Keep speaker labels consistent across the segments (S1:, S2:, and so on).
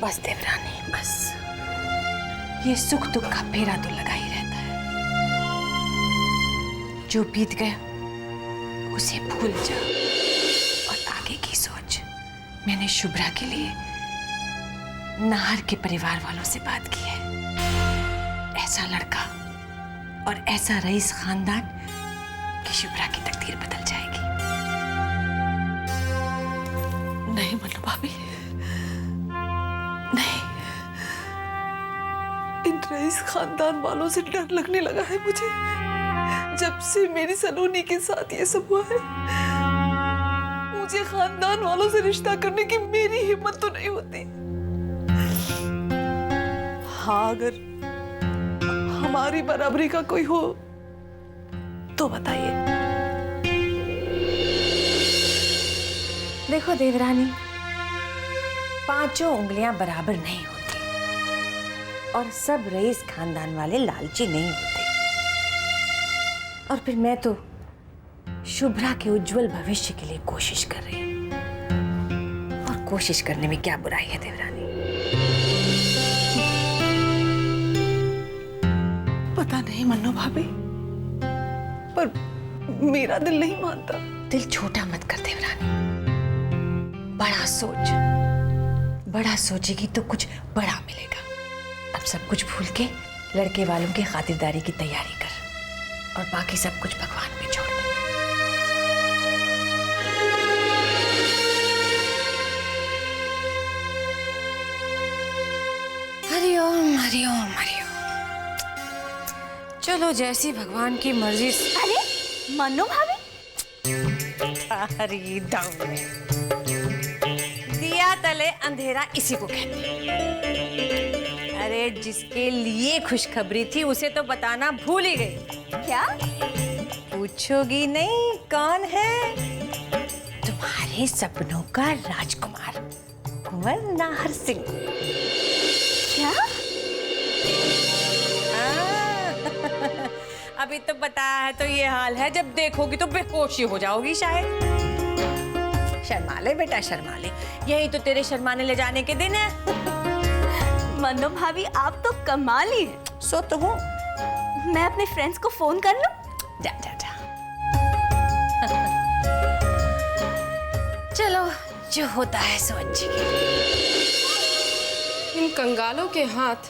S1: बस देवरानी बस, ये सुख दुख का फेरा तो लगा ही रहता है। जो बीत गया उसे भूल जा और आगे की सोच। मैंने शुभ्रा के लिए नाहर के परिवार वालों से बात की है। ऐसा लड़का और ऐसा रईस खानदान कि शुभ्रा की तकदीर बदल जाएगी। नहीं मन्नू भाभी, नहीं, इन रईस खानदान वालों से डर लगने लगा है मुझे। जब से मेरी सलोनी के साथ ये सब हुआ है, मुझे खानदान वालों से रिश्ता करने की मेरी हिम्मत तो नहीं होती। हाँ, अगर हमारी बराबरी का कोई हो तो बताइए। देखो देवरानी, पांचों उंगलियां बराबर नहीं होती और सब रईस खानदान वाले लालची नहीं होते। और फिर मैं तो शुभ्रा के उज्जवल भविष्य के लिए कोशिश कर रही हूँ, और कोशिश करने में क्या बुराई है देवरानी? पता नहीं मन्नू भाभी, पर मेरा दिल नहीं मानता। दिल छोटा मत कर देवरानी, बड़ा सोच। बड़ा सोचेगी तो कुछ बड़ा मिलेगा। अब सब कुछ भूल के लड़के वालों की खातिरदारी की तैयारी कर, और बाकी सब कुछ भगवान पे छोड़ दे। हरिओम हरिओम हरिओम। चलो जैसी भगवान की मर्जी।
S2: अरे मन्नू भाभी,
S1: अरे दिया तले अंधेरा इसी को कहते हैं। अरे जिसके लिए खुशखबरी थी उसे तो बताना भूल ही गई।
S2: क्या
S1: पूछोगी नहीं कौन है? तुम्हारे सपनों का राजकुमार कुंवर नाहर सिंह।
S2: क्या?
S1: अभी तो बताया है तो ये हाल है, जब देखोगी तो बेहोशी हो जाओगी शायद। शर्मा ले बेटा शर्मा ले, यही तो तेरे शर्माने ले जाने के दिन है।
S2: मन्नू भाभी आप तो कमाल ही है।
S1: सो तो हूँ।
S2: मैं अपने फ्रेंड्स को फोन कर लूं?
S1: जा जा जा। चलो जो होता है सो अच्छी के लिए।
S3: इन कंगालों के हाथ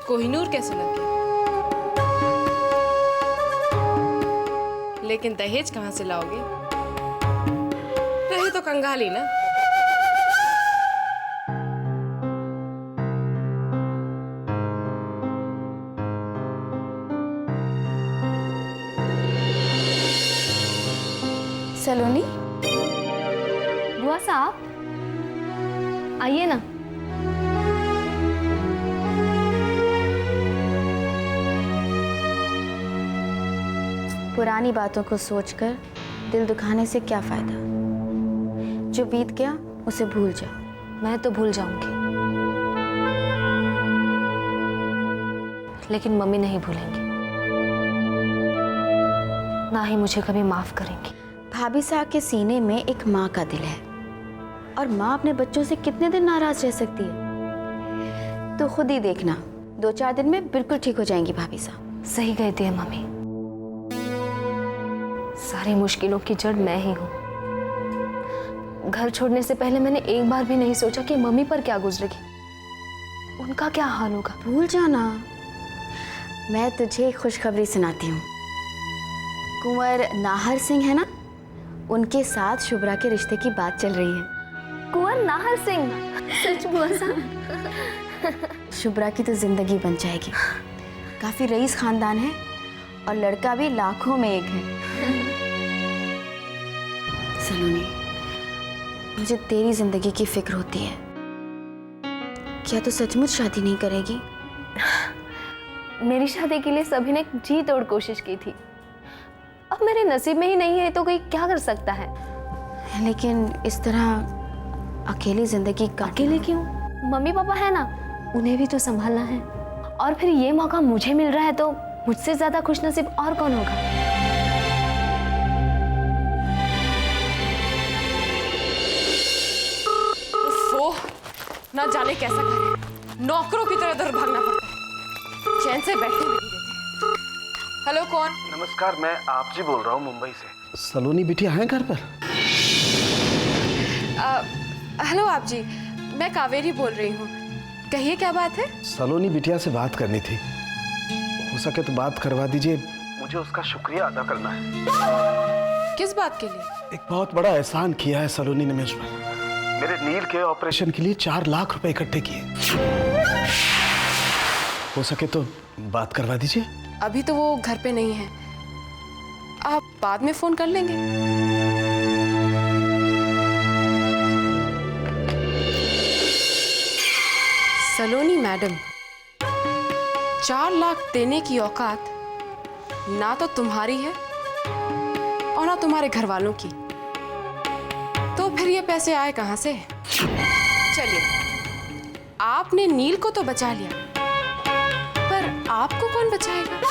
S3: कोहिनूर कैसे लग गए? लेकिन दहेज कहाँ से लाओगे? रहे तो कंगाल ही ना।
S2: सलोनी, बुआ साहब आइए ना। पुरानी बातों को सोचकर दिल दुखाने से क्या फायदा। जो बीत गया उसे भूल जाओ। मैं तो भूल जाऊंगी, लेकिन मम्मी नहीं भूलेंगी, ना ही मुझे कभी माफ करेंगी। भाभी साहब के सीने में एक माँ का दिल है, और माँ अपने बच्चों से कितने दिन नाराज रह सकती है? तो खुद ही देखना, 2-4 दिन में बिल्कुल ठीक हो जाएंगी भाभी साहब। सही कहती है मम्मी, सारी मुश्किलों की जड़ मैं ही हूँ। घर छोड़ने से पहले मैंने एक बार भी नहीं सोचा कि मम्मी पर क्या गुजरेगी, उनका क्या हाल होगा। भूल जाना, मैं तुझे एक खुशखबरी सुनाती हूँ। कुंवर नाहर सिंह है ना, उनके साथ शुभ्रा के रिश्ते की बात चल रही है। कुंवर नाहर सिंह? सच बुआ साहब? शुभ्रा की तो जिंदगी बन जाएगी। काफी रईस खानदान है और लड़का भी लाखों में एक है। सलोनी, मुझे तेरी जिंदगी की फिक्र होती है। क्या तू सचमुच शादी नहीं करेगी? मेरी शादी के लिए सभी ने जी तोड़ कोशिश की थी, अब मेरे नसीब में ही नहीं है तो कोई क्या कर सकता है। लेकिन इस तरह अकेली जिंदगी अकेले क्यों? मम्मी पापा है ना, उन्हें भी तो संभालना है। और फिर ये मौका मुझे मिल रहा है तो मुझसे ज्यादा खुशनसीब और कौन होगा?
S3: ना जाने कैसा घर है, नौकरों की तरह इधर भागना पड़ता है, चैन से बैठने भी नहीं देते। हेलो, कौन?
S4: नमस्कार, मैं आप जी बोल रहा हूँ मुंबई से। सलोनी बिटिया हैं घर पर?
S3: हेलो आप जी, मैं कावेरी बोल रही हूँ। कहिए क्या बात है?
S4: सलोनी बिटिया से बात करनी थी, हो सके तो बात करवा दीजिए, मुझे उसका शुक्रिया अदा करना है।
S3: किस बात के लिए?
S4: एक बहुत बड़ा एहसान किया है सलोनी ने मुझ पर। मेरे नील के ऑपरेशन के लिए 4 लाख रुपए इकट्ठे किए। हो सके तो बात करवा दीजिए।
S3: अभी तो वो घर पे नहीं है, आप बाद में फोन कर लेंगे। सलोनी मैडम, 4 लाख देने की औकात ना तो तुम्हारी है और ना तुम्हारे घर वालों की, तो फिर ये पैसे आए कहां से? चलिए, आपने नील को तो बचा लिया, पर आपको कौन बचाएगा?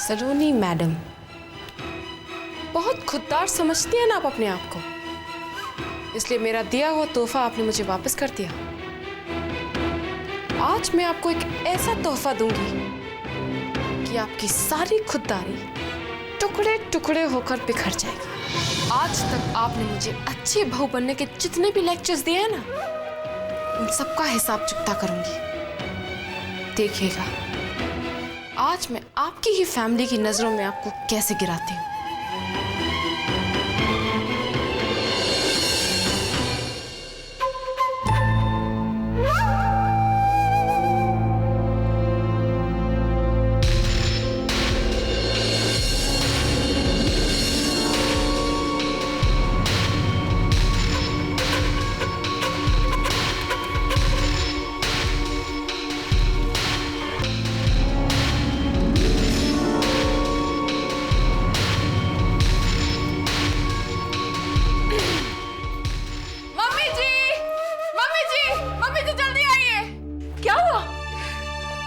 S3: सलोनी मैडम, बहुत खुददार समझती हैं ना आप अपने आप को, इसलिए मेरा दिया हुआ तोहफा आपने मुझे वापस कर दिया। आज मैं आपको एक ऐसा तोहफा दूंगी कि आपकी सारी खुददारी टुकड़े टुकड़े होकर बिखर जाएगी। आज तक आपने मुझे अच्छी बहू बनने के जितने भी लेक्चर्स दिए हैं ना, उन सबका हिसाब चुकता करूंगी। देखिएगा, आज मैं आपकी ही फैमिली की नजरों में आपको कैसे गिराती हूँ।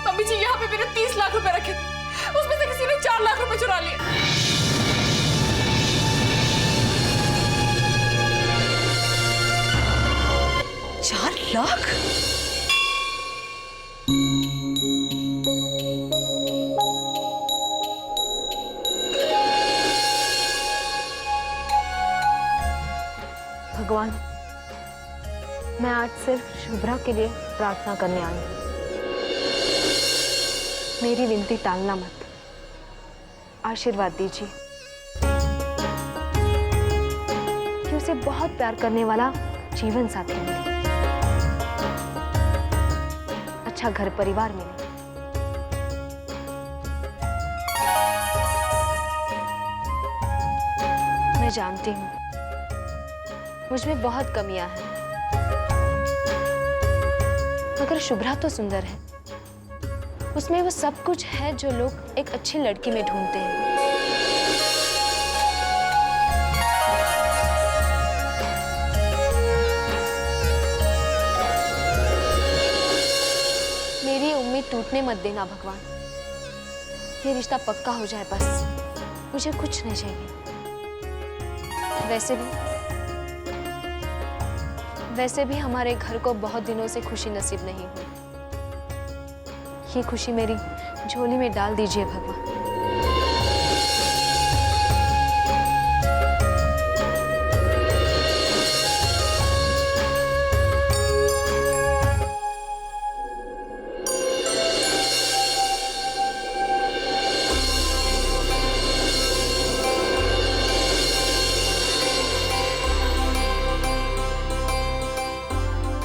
S3: मम्मी जी, यहाँ पे मेरे 30 लाख रुपए रखे थे, उसमें से किसी ने 4 लाख रुपए चुरा लिए।
S1: 4 लाख?
S2: भगवान, मैं आज सिर्फ शुभ्रा के लिए प्रार्थना करने आई हूँ। मेरी विनती टालना मत, आशीर्वाद दीजिए कि उसे बहुत प्यार करने वाला जीवन साथी मिले, अच्छा घर परिवार मिले। मैं जानती हूँ मुझ में बहुत कमियां हैं, मगर शुभ्रा तो सुंदर है, उसमें वो सब कुछ है जो लोग एक अच्छी लड़की में ढूंढते हैं। मेरी उम्मीद टूटने मत देना भगवान, ये रिश्ता पक्का हो जाए बस, मुझे कुछ नहीं चाहिए। वैसे भी हमारे घर को बहुत दिनों से खुशी नसीब नहीं हुई, ये खुशी मेरी झोली में डाल दीजिए भगवान।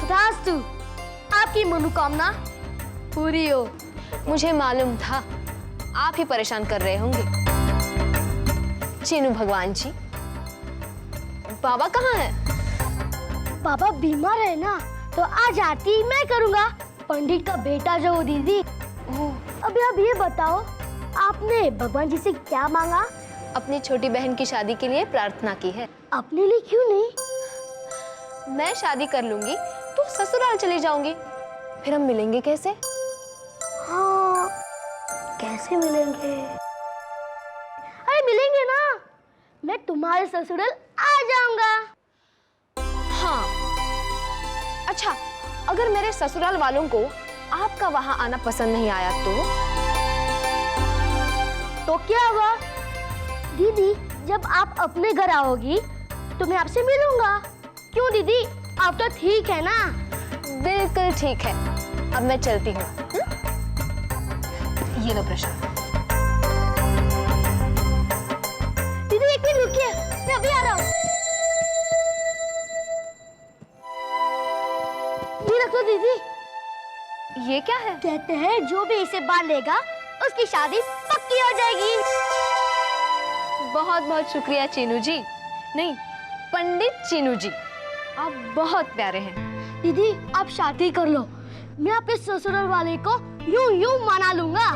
S5: तथास्तु, आपकी मनोकामना पूरी हो।
S2: मुझे मालूम था आप ही परेशान कर रहे होंगे। चीनू भगवान जी, बाबा कहाँ है?
S5: पापा बीमार है ना, तो आज आरती मैं करूँगा। पंडित का बेटा जो दीदी।
S2: ओह,
S5: अभी आप ये बताओ, आपने भगवान जी से क्या मांगा?
S2: अपनी छोटी बहन की शादी के लिए प्रार्थना की है।
S5: अपने लिए क्यों नहीं?
S2: मैं शादी कर लूंगी तो ससुराल चली जाऊंगी, फिर हम मिलेंगे कैसे?
S5: हाँ, कैसे मिलेंगे? अरे मिलेंगे ना, मैं तुम्हारे ससुराल आ जाऊंगा।
S2: हाँ। अच्छा, अगर मेरे ससुराल वालों को आपका वहां आना पसंद नहीं आया
S5: तो क्या हुआ? दीदी, जब आप अपने घर आओगी तो मैं आपसे मिलूंगा। क्यों दीदी, आप तो ठीक है ना?
S2: बिल्कुल ठीक है। अब मैं चलती हूँ। ये लो प्रसाद।
S5: दीदी एक मिनट रुकिए, मैं अभी आ रहा हूँ। ये रखो दीदी।
S2: ये क्या है?
S5: कहते हैं जो भी इसे बांधेगा उसकी शादी पक्की हो जाएगी।
S2: बहुत बहुत शुक्रिया चीनू जी। नहीं, पंडित चीनू जी, आप बहुत प्यारे हैं।
S5: दीदी आप शादी कर लो, मैं अपने ससुराल वाले को यूं यूं मना लूंगा।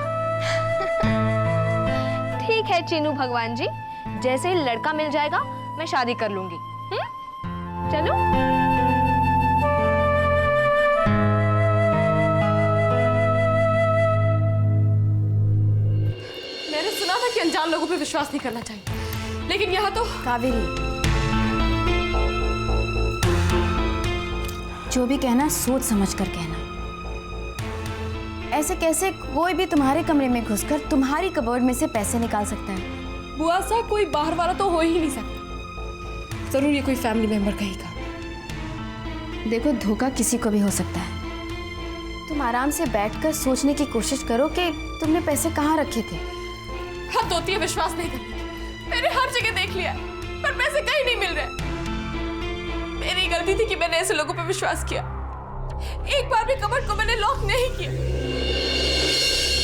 S2: ठीक है चीनू भगवान जी, जैसे ही लड़का मिल जाएगा मैं शादी कर लूंगी। चलो।
S3: मैंने सुना था कि अनजान लोगों पे विश्वास नहीं करना चाहिए, लेकिन यहाँ तो
S6: कावेरी, जो भी कहना सोच समझ कर कहना। ऐसे कैसे कोई भी तुम्हारे कमरे में घुसकर तुम्हारी कबर्ड में से पैसे निकाल सकता है?
S3: बुआ सा कोई बाहर वाला तो हो ही नहीं सकता, जरूर ये कोई फैमिली मेंबर का ही काम।
S6: देखो, धोखा किसी को भी हो सकता है। तुम आराम से बैठकर सोचने की कोशिश करो कि तुमने पैसे कहाँ रखे थे।
S3: हद होती है विश्वास नहीं करती। मैंने हर जगह देख लिया पर पैसे कहीं नहीं मिल रहे। मेरी गलती थी कि मैंने ऐसे लोगों पे विश्वास किया। एक बार भी कबर्ड को मैंने लॉक नहीं किया।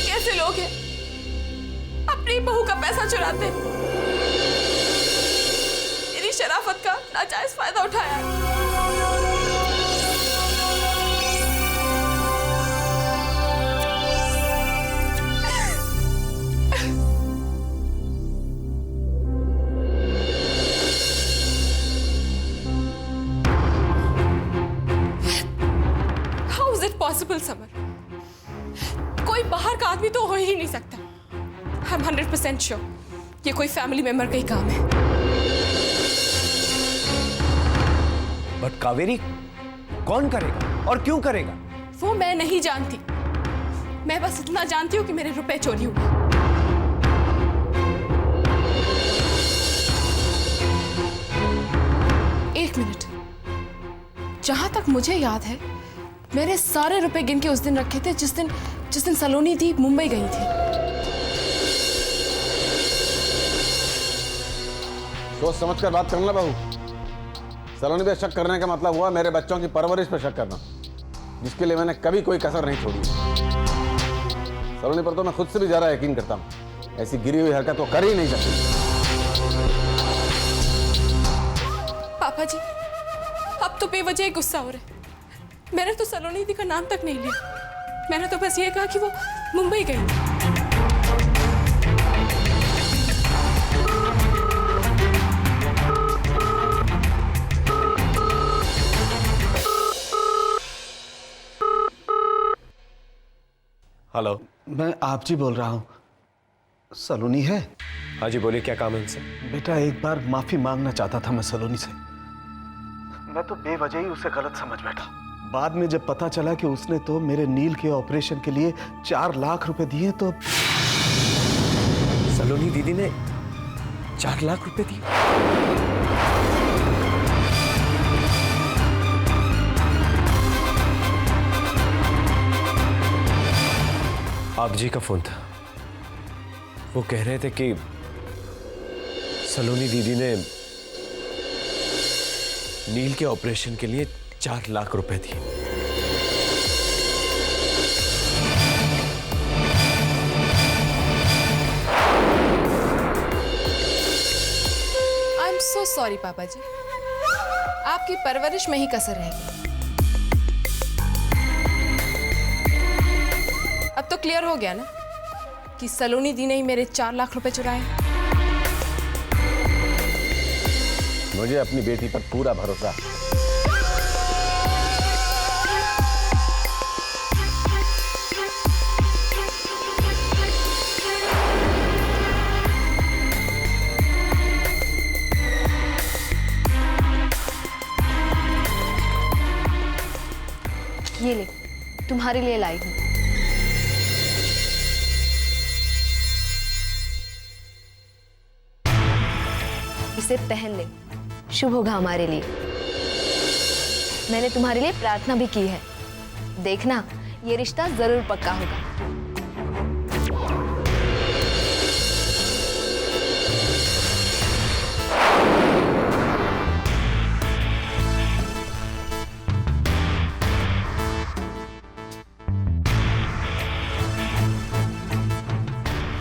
S3: कैसे लोग हैं, अपनी बहू का पैसा चुराते, मेरी शराफत का नाजायज फायदा उठाया। पॉसिबल समर, कोई बाहर का आदमी तो हो ही नहीं सकता। I'm 100% श्योर ये कोई फैमिली मेंबर का ही काम है।
S7: बट कावेरी, कौन करेगा और क्यों करेगा?
S3: वो मैं नहीं जानती। मैं बस इतना जानती हूँ कि मेरे रुपए चोरी हुए। एक मिनट, जहां तक मुझे याद है मेरे सारे रुपए गिन के उस दिन रखे थे जिस दिन सलोनी दी मुंबई गई थी।
S8: सोच समझ कर बात करना बहू। सलोनी पे शक करने का मतलब हुआ मेरे बच्चों की परवरिश पर शक करना, जिसके लिए मैंने कभी कोई कसर नहीं छोड़ी। सलोनी पर तो मैं खुद से भी ज्यादा यकीन करता हूँ। ऐसी गिरी हुई हरकत तो कर ही नहीं सकती।
S3: पापा जी, अब तो बेवजह ही गुस्सा हो रहे। मैंने तो सलोनी दी का नाम तक नहीं लिया। मैंने तो बस ये कहा कि वो मुंबई गई।
S7: हेलो,
S4: मैं आप जी बोल रहा हूँ। सलोनी है?
S7: हाँ जी बोलिए, क्या काम है इनसे?
S4: बेटा, एक बार माफी मांगना चाहता था मैं सलोनी से। मैं तो बेवजह ही उसे गलत समझ बैठा। बाद में जब पता चला कि उसने तो मेरे नील के ऑपरेशन के लिए 4 लाख रुपए दिए तो
S7: सलोनी दीदी ने 4 लाख रुपए दिए? आप जी का फोन था। वो कह रहे थे कि सलोनी दीदी ने नील के ऑपरेशन के लिए 4 लाख रुपए दिए।
S3: आई एम सो सॉरी पापा जी, आपकी परवरिश में ही कसर रहेगी। अब तो क्लियर हो गया ना कि सलोनी दी ने ही मेरे 4 लाख रुपए चुराए।
S8: मुझे अपनी बेटी पर पूरा भरोसा है।
S2: ये ले, तुम्हारे लिए लाई हूं। इसे पहन ले, शुभ होगा हमारे लिए। मैंने तुम्हारे लिए प्रार्थना भी की है। देखना, ये रिश्ता जरूर पक्का होगा।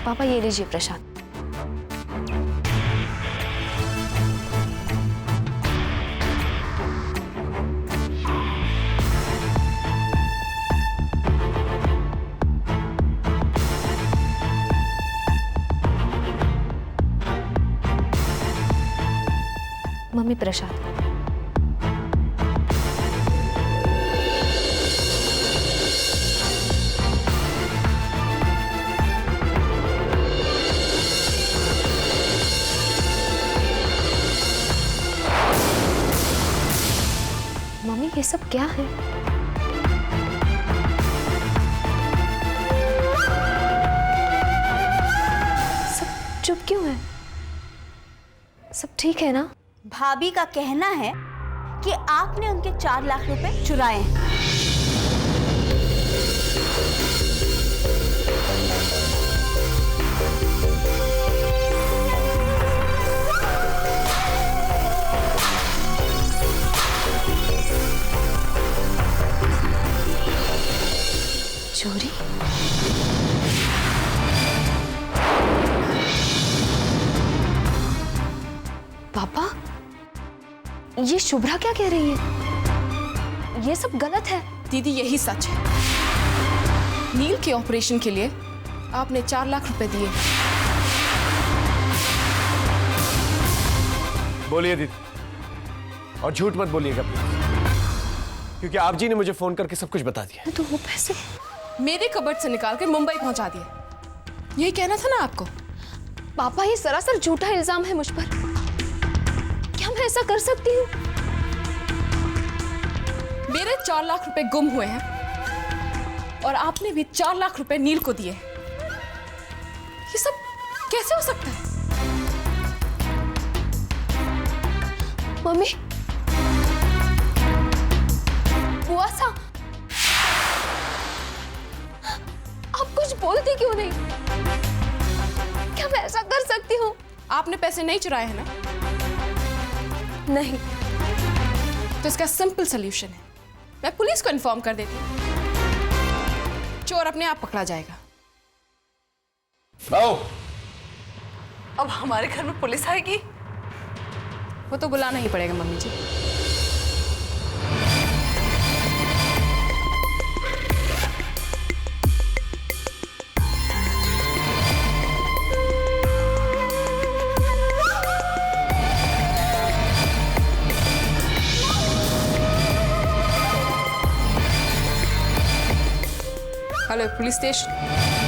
S2: पापा ये लीजिए प्रसाद। मम्मी प्रसाद। मम्मी ये सब क्या है? सब चुप क्यों है? सब ठीक है ना?
S9: भाभी का कहना है कि आपने उनके 4 लाख रुपए चुराए हैं।
S2: चोरी? पापा, ये शुभ्रा क्या कह रही है? ये सब गलत है।
S3: दीदी यही सच है। नील के ऑपरेशन के लिए आपने 4 लाख रुपए दिए।
S7: बोलिए दीदी, और झूठ मत बोलिएगा प्लीज, क्योंकि आप जी ने मुझे फोन करके सब कुछ बता दिया।
S2: तो वो पैसे
S3: मेरे कबर्ड से निकाल के मुंबई पहुंचा दिए। यही कहना था ना आपको?
S2: पापा, ये सरासर झूठा इल्जाम है मुझ पर। क्या मैं ऐसा कर सकती हूँ?
S3: मेरे 4 लाख रुपए गुम हुए हैं और आपने भी 4 लाख रुपए नील को दिए। ये सब कैसे हो सकता है?
S2: मम्मी, बुआ सा, आप कुछ बोलती क्यों नहीं? क्या मैं ऐसा कर सकती हूँ?
S3: आपने पैसे नहीं चुराए हैं ना?
S2: नहीं।
S3: तो इसका सिंपल सॉल्यूशन है, मैं पुलिस को इन्फॉर्म कर देती हूँ। चोर अपने आप पकड़ा जाएगा।
S8: बहू,
S1: अब हमारे घर में पुलिस आएगी?
S3: वो तो बुलाना ही पड़ेगा mummy ji. Hello police station.